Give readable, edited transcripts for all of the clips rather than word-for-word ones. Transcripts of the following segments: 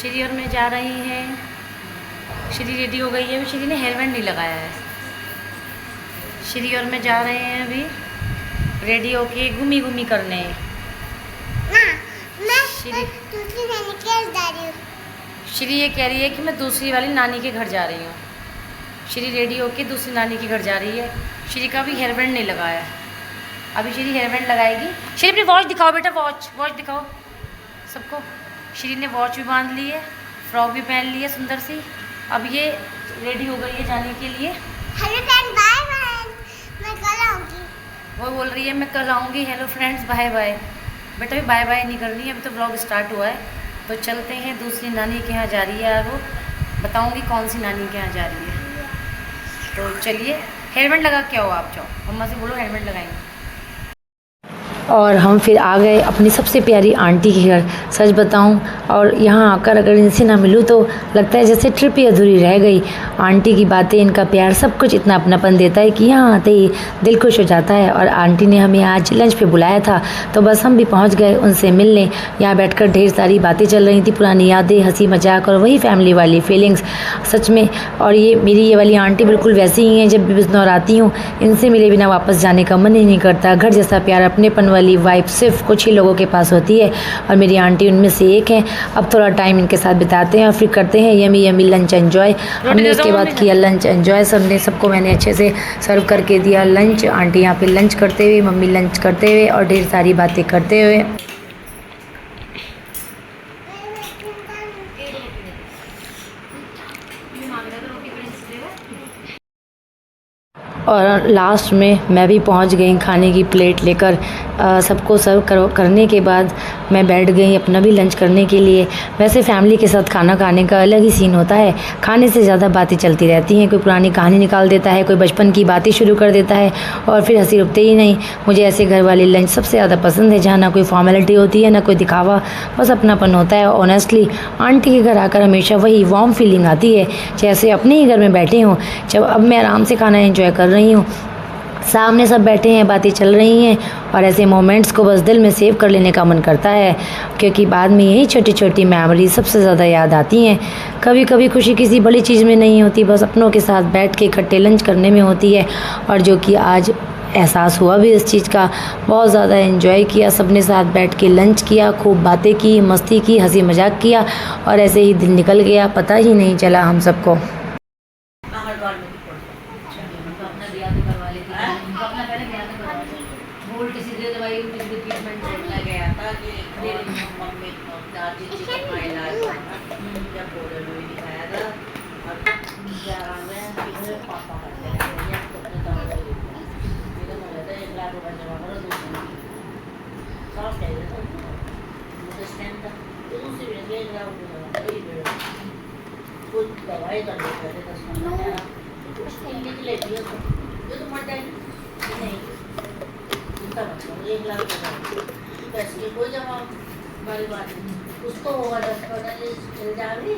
श्री और मैं जा रही हैं। श्री रेडी हो गई है, अभी श्री ने हेयर बैंड नहीं लगाया है। श्री और मैं जा रहे हैं अभी रेडी होके घूमी घूमी करने। श्री ये कह रही है कि मैं दूसरी वाली नानी के घर जा रही हूँ। श्री रेडी होके दूसरी नानी के घर जा रही है। श्री का भी हेयर बैंड नहीं लगाया। अभी श्री हेयर बैंड लगाएगी। श्री अपनी वॉच दिखाओ बेटा, वॉच दिखाओ सबको। श्री ने वॉच भी बांध ली है, फ्रॉक भी पहन ली है सुंदर सी। अब ये रेडी हो गई है जाने के लिए। हेलो फ्रेंड, बाय बाय, मैं कल आऊँगी। वो बोल रही है मैं कल आऊँगी। Hello friends, bye bye. बेटा अभी बाय बाय नहीं करनी है, अभी तो व्लॉग स्टार्ट हुआ है। तो चलते हैं, दूसरी नानी के यहाँ जा रही है। वो बताऊँगी कौन सी नानी के यहाँ जा रही है। तो चलिए, हेयर बैंड लगा के आओ आप। जाओ मम्मा से बोलो हेयर बैंड लगाएंगे। और हम फिर आ गए अपनी सबसे प्यारी आंटी के घर। सच बताऊं, और यहाँ आकर अगर इनसे ना मिलूँ तो लगता है जैसे ट्रिप ही अधूरी रह गई। आंटी की बातें, इनका प्यार, सब कुछ इतना अपनापन देता है कि यहाँ आते ही दिल खुश हो जाता है। और आंटी ने हमें आज लंच पे बुलाया था, तो बस हम भी पहुँच गए उनसे मिलने। यहाँ बैठकर ढेर सारी बातें चल रही थी, पुरानी यादें, हंसी मजाक और वही फैमिली वाली फीलिंग्स सच में। और ये वाली आंटी बिल्कुल वैसी ही हैं। जब भी बिजनौर आती हूँ, इनसे मिले बिना वापस जाने का मन ही नहीं करता। घर जैसा प्यार, अपनेपन वाली वाइब सिर्फ कुछ ही लोगों के पास होती है, और मेरी आंटी उनमें से एक है। अब थोड़ा टाइम इनके साथ बिताते हैं और फिर करते हैं यमी यमी लंच एंजॉय। हमने इसके बाद किया लंच एंजॉय। सबको मैंने अच्छे से सर्व करके दिया लंच। आंटी यहाँ पे लंच करते हुए, मम्मी लंच करते हुए और ढेर सारी बातें करते हुए। और लास्ट में मैं भी पहुंच गई खाने की प्लेट लेकर। सबको सर्व करने के बाद मैं बैठ गई अपना भी लंच करने के लिए। वैसे फैमिली के साथ खाना खाने का अलग ही सीन होता है। खाने से ज़्यादा बातें चलती रहती हैं। कोई पुरानी कहानी निकाल देता है, कोई बचपन की बातें शुरू कर देता है, और फिर हंसी रुकते ही नहीं। मुझे ऐसे घर वाले लंच सबसे ज़्यादा पसंद है, जहाँ ना कोई फॉर्मेलिटी होती है, ना कोई दिखावा, बस अपनापन होता है। ऑनेस्टली आंटी के घर आकर हमेशा वही वार्म फीलिंग आती है, जैसे अपने ही घर में बैठे हों। जब अब मैं आराम से खाना एंजॉय कर रही हूँ, सामने सब बैठे हैं, बातें चल रही हैं, और ऐसे मोमेंट्स को बस दिल में सेव कर लेने का मन करता है, क्योंकि बाद में यही छोटी छोटी मेमोरी सबसे ज़्यादा याद आती हैं। कभी कभी खुशी किसी बड़ी चीज़ में नहीं होती, बस अपनों के साथ बैठ के इकट्ठे लंच करने में होती है। और जो कि आज एहसास हुआ भी इस चीज़ का। बहुत ज़्यादा एंजॉय किया, सबने साथ बैठ के लंच किया, खूब बातें की, मस्ती की, हंसी मजाक किया, और ऐसे ही दिन निकल गया, पता ही नहीं चला हम सबको। उसको होगा 10 चल जाएगी।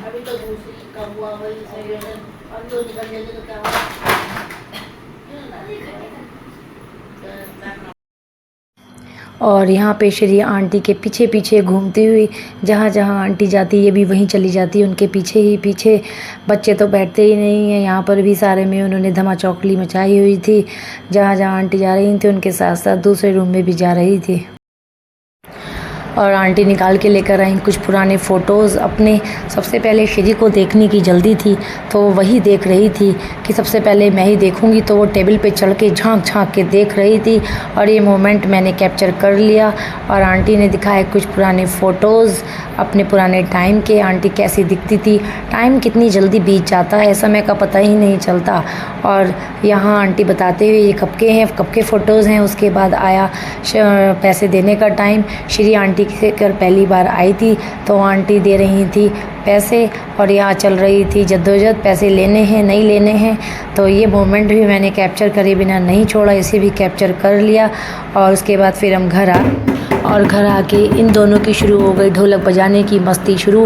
अभी तो दूसरी का हुआ वही, अब तो निकल जाएगी तो क्या होगा। और यहाँ पे श्री आंटी के पीछे पीछे घूमती हुई, जहाँ जहाँ आंटी जाती है ये भी वहीं चली जाती है, उनके पीछे ही पीछे। बच्चे तो बैठते ही नहीं हैं। यहाँ पर भी सारे में उन्होंने धमा चौकली मचाई हुई थी। जहाँ जहाँ आंटी जा रही थी, उनके साथ साथ दूसरे रूम में भी जा रही थी। और आंटी निकाल के लेकर आई कुछ पुराने फ़ोटोज़ अपने। सबसे पहले श्री को देखने की जल्दी थी, तो वही देख रही थी कि सबसे पहले मैं ही देखूंगी, तो वो टेबल पे चढ़ के झांक झांक के देख रही थी। और ये मोमेंट मैंने कैप्चर कर लिया। और आंटी ने दिखाए कुछ पुराने फ़ोटोज़ अपने पुराने टाइम के। आंटी कैसी दिखती थी, टाइम कितनी जल्दी बीत जाता है, समय का पता ही नहीं चलता। और यहाँ आंटी बताते हुए ये कब के फ़ोटोज़ हैं। उसके बाद आया पैसे देने का टाइम। श्री आंटी के घर पहली बार आई थी, तो आंटी दे रही थी पैसे, और यहाँ चल रही थी जद्दोजहद, पैसे लेने हैं नहीं लेने हैं। तो ये मोमेंट भी मैंने कैप्चर करे बिना नहीं छोड़ा, इसे भी कैप्चर कर लिया। और उसके बाद फिर हम घर और घर आके इन दोनों की शुरू हो गई ढोलक बजाने की मस्ती शुरू।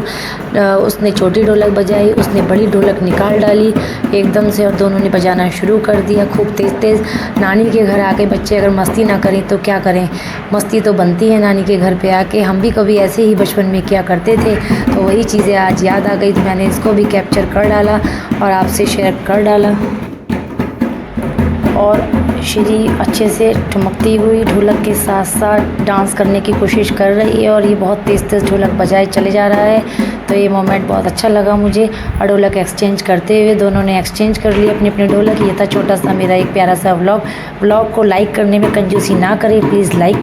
उसने छोटी ढोलक बजाई, उसने बड़ी ढोलक निकाल डाली एकदम से और दोनों ने बजाना शुरू कर दिया खूब तेज़ तेज़। नानी के घर आके बच्चे अगर मस्ती ना करें तो क्या करें, मस्ती तो बनती है नानी के घर पे आके। हम भी कभी ऐसे ही बचपन में किया करते थे, तो वही चीज़ें आज याद आ गई तो मैंने इसको भी कैप्चर कर डाला और आपसे शेयर कर डाला। और श्री अच्छे से ठुमकती हुई ढोलक के साथ साथ डांस करने की कोशिश कर रही है और ये बहुत तेज़ तेज़ ढोलक बजाए चले जा रहा है। तो ये मोमेंट बहुत अच्छा लगा मुझे। और ढोलक एक्सचेंज करते हुए दोनों ने एक्सचेंज कर ली अपनी अपनी ढोलक। ये था छोटा सा मेरा एक प्यारा सा व्लॉग। व्लॉग को लाइक करने में कंजूसी ना करें प्लीज़, लाइक